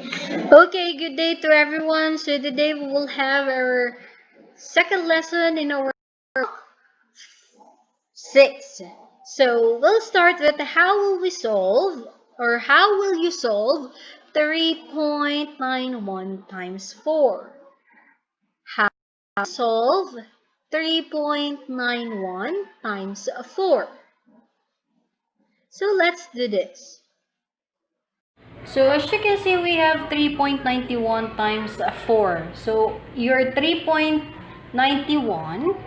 Okay, good day to everyone. So today we will have our second lesson in our 6. So we'll start with how will we solve or how will you solve 3.91 times 4? How to solve 3.91 times 4? So let's do this. So as you can see, we have 3.91 times 4. So your 3.91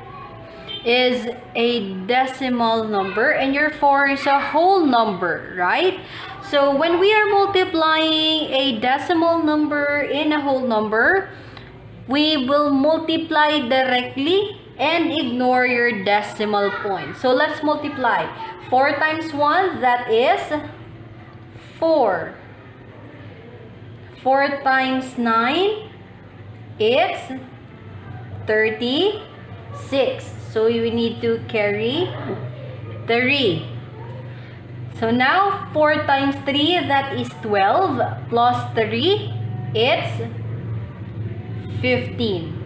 is a decimal number and your 4 is a whole number, right? So when we are multiplying a decimal number in a whole number, we will multiply directly and ignore your decimal point. So let's multiply. 4 times 1, that is 4. 4 times 9, it's 36. So you need to carry 3. So now 4 times 3, that is 12, plus 3, it's 15.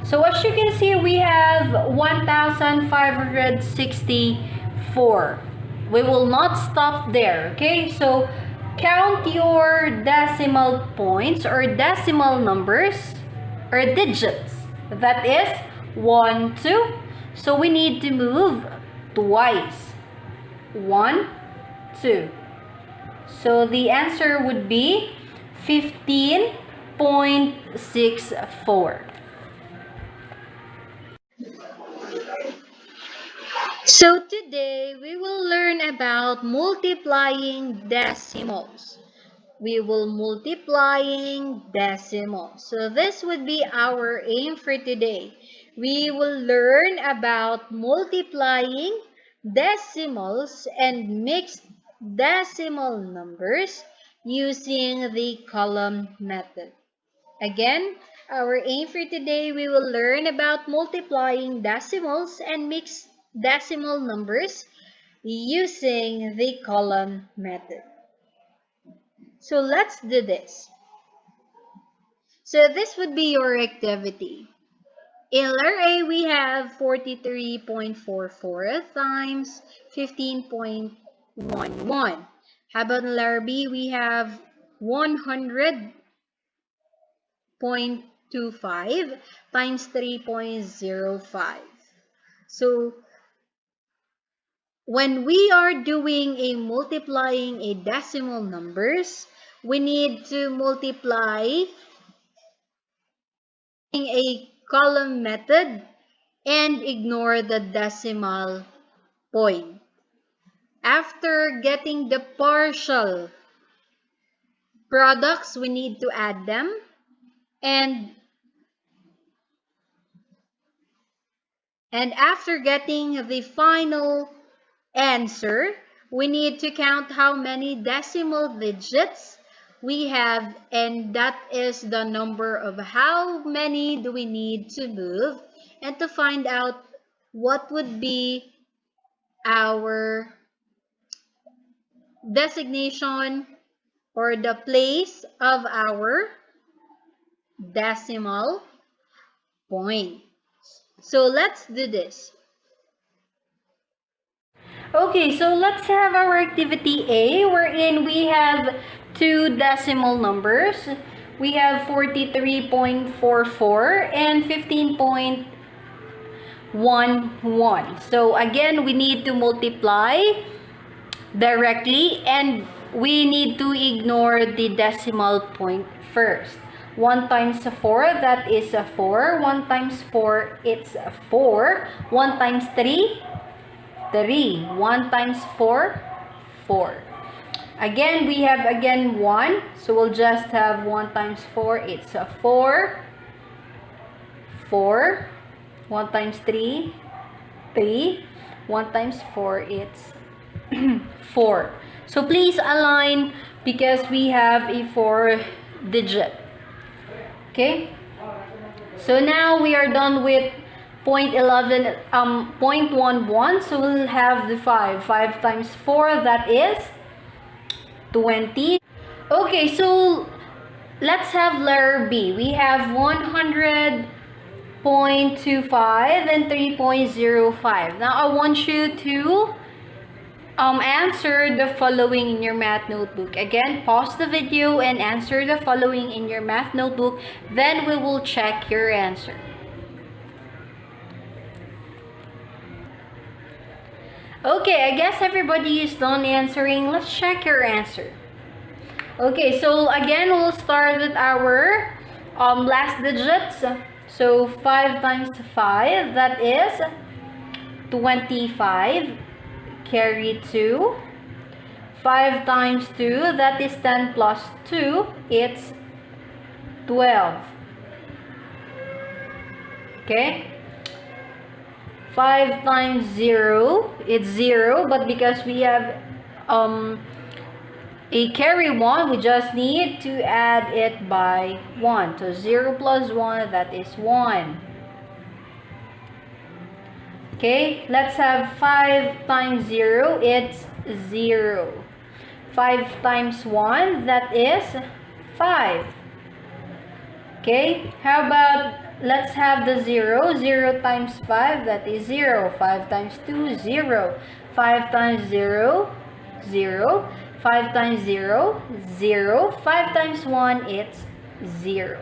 So as you can see, we have 1,564. We will not stop there, okay? So count your decimal points or decimal numbers or digits. That is 1, 2. So we need to move twice. 1, 2. So the answer would be 15.64. So today we will learn about multiplying decimals. We will multiplying decimals. So this would be our aim for today. We will learn about multiplying decimals and mixed decimal numbers using the column method. Again, our aim for today, we will learn about multiplying decimals and mixed decimal numbers using the column method. So let's do this. So this would be your activity. In letter A, we have 43.44 times 15.11. How about in letter B, we have 100.25 times 3.05. So when we are doing a multiplying a decimal numbers, we need to multiply a column method and ignore the decimal point. After getting the partial products, we need to add them, and after getting the final answer, we need to count how many decimal digits we have, and that is the number of how many do we need to move, and to find out what would be our designation or the place of our decimal point. So let's do this. Okay, so let's have our activity A, wherein we have two decimal numbers. We have 43.44 and 15.11. So again, we need to multiply directly and we need to ignore the decimal point first. 1 times 4, that is a 4. 1 times 4, it's a 4. 1 times 3, 3. 1 times 4, 4. Again, we have 1. So we'll just have 1 times 4. It's a 4. 4. 1 times 3, 3. 1 times 4, it's 4. So please align because we have a 4 digit. Okay? So now we are done with 0.11, so we'll have the 5 times 4, that is 20. Okay, so let's have letter B. We have 100.25 and 3.05. Now I want you to answer the following in your math notebook. Again, pause the video and answer the following in your math notebook. Then we will check your answer. Okay, I guess everybody is done answering. Let's check your answer. Okay, so again, we'll start with our last digits. So 5 times 5, that is 25. Carry 2. 5 times 2, that is 10 plus 2, it's 12. Okay? 5 times 0, it's 0, but because we have a carry 1, we just need to add it by 1. So 0 plus 1, that is 1. Okay, let's have 5 times 0, it's 0. 5 times 1, that is 5. Okay, how about let's have the 0. 0 times 5, that is 0. 5 times 2, 0. 5 times 0, 0. 5 times 0, 0. 5 times 1, it's 0.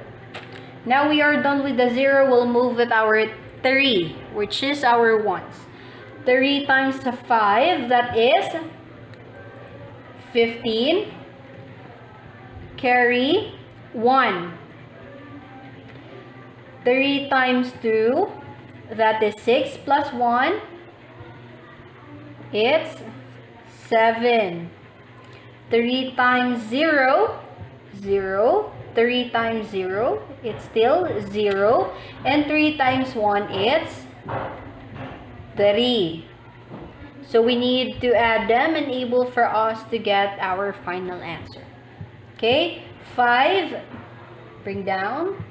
Now we are done with the 0. We'll move with our 3, which is our ones. 3 times 5, that is 15. Carry 1. 3 times 2, that is 6 plus 1, it's 7. 3 times 0, 0. 3 times 0, it's still 0. And 3 times 1, it's 3. So we need to add them and able for us to get our final answer. Okay, 5, bring down.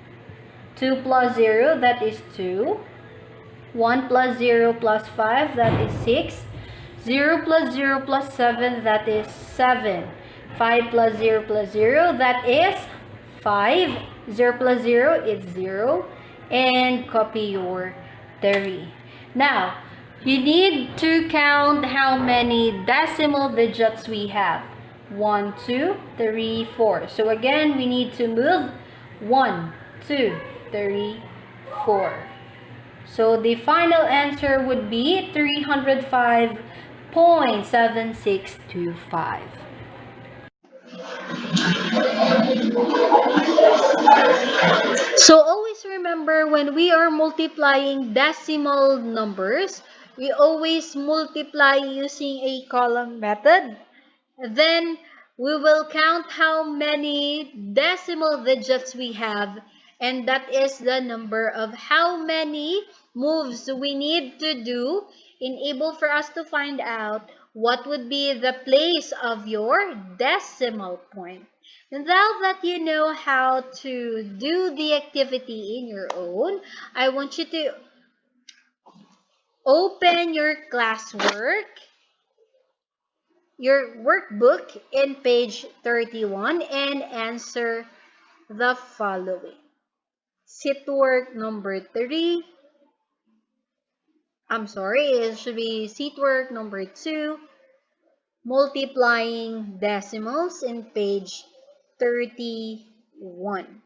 2 plus 0, that is 2. 1 plus 0 plus 5, that is 6. 0 plus 0 plus 7, that is 7. 5 plus 0 plus 0, that is 5. 0 plus 0 is 0. And copy your 3. Now, you need to count how many decimal digits we have. 1, 2, 3, 4. So again, we need to move 1, 2, 3, 4. So the final answer would be 305.7625. So always remember, when we are multiplying decimal numbers, we always multiply using a column method. Then we will count how many decimal digits we have, and that is the number of how many moves we need to do in able for us to find out what would be the place of your decimal point. Now that you know how to do the activity in your own, I want you to open your classwork, your workbook in page 31, and answer the following. Sit work number 3. It should be seat work number 2. Multiplying decimals in page 31.